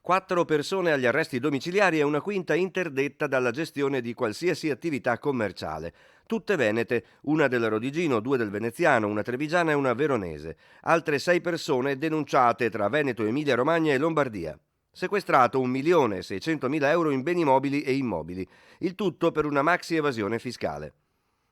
4 persone agli arresti domiciliari e una quinta interdetta dalla gestione di qualsiasi attività commerciale. Tutte venete, una del Rodigino, 2 del Veneziano, una trevigiana e una veronese. Altre 6 persone denunciate tra Veneto, Emilia-Romagna e Lombardia. Sequestrato 1.600.000 euro in beni mobili e immobili. Il tutto per una maxi evasione fiscale.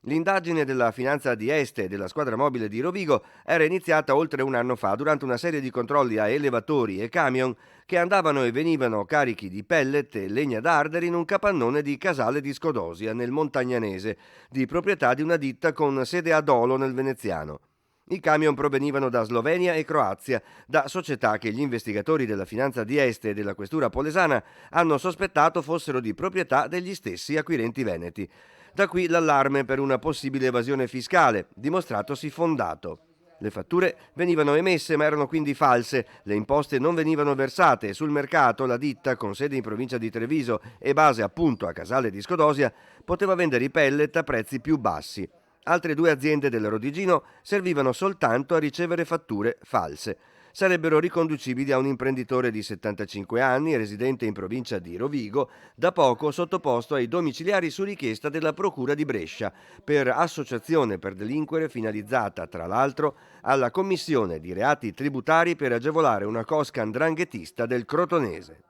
L'indagine della Finanza di Este e della squadra mobile di Rovigo era iniziata oltre un anno fa durante una serie di controlli a elevatori e camion che andavano e venivano carichi di pellet e legna da ardere in un capannone di Casale di Scodosia, nel Montagnanese, di proprietà di una ditta con sede a Dolo nel Veneziano. I camion provenivano da Slovenia e Croazia, da società che gli investigatori della Finanza di Este e della Questura Polesana hanno sospettato fossero di proprietà degli stessi acquirenti veneti. Da qui l'allarme per una possibile evasione fiscale, dimostratosi fondato. Le fatture venivano emesse ma erano quindi false, le imposte non venivano versate e sul mercato la ditta, con sede in provincia di Treviso e base appunto a Casale di Scodosia, poteva vendere i pellet a prezzi più bassi. Altre 2 aziende del Rodigino servivano soltanto a ricevere fatture false. Sarebbero riconducibili a un imprenditore di 75 anni, residente in provincia di Rovigo, da poco sottoposto ai domiciliari su richiesta della Procura di Brescia, per associazione per delinquere finalizzata, tra l'altro, alla commissione di reati tributari per agevolare una cosca 'ndranghetista del Crotonese.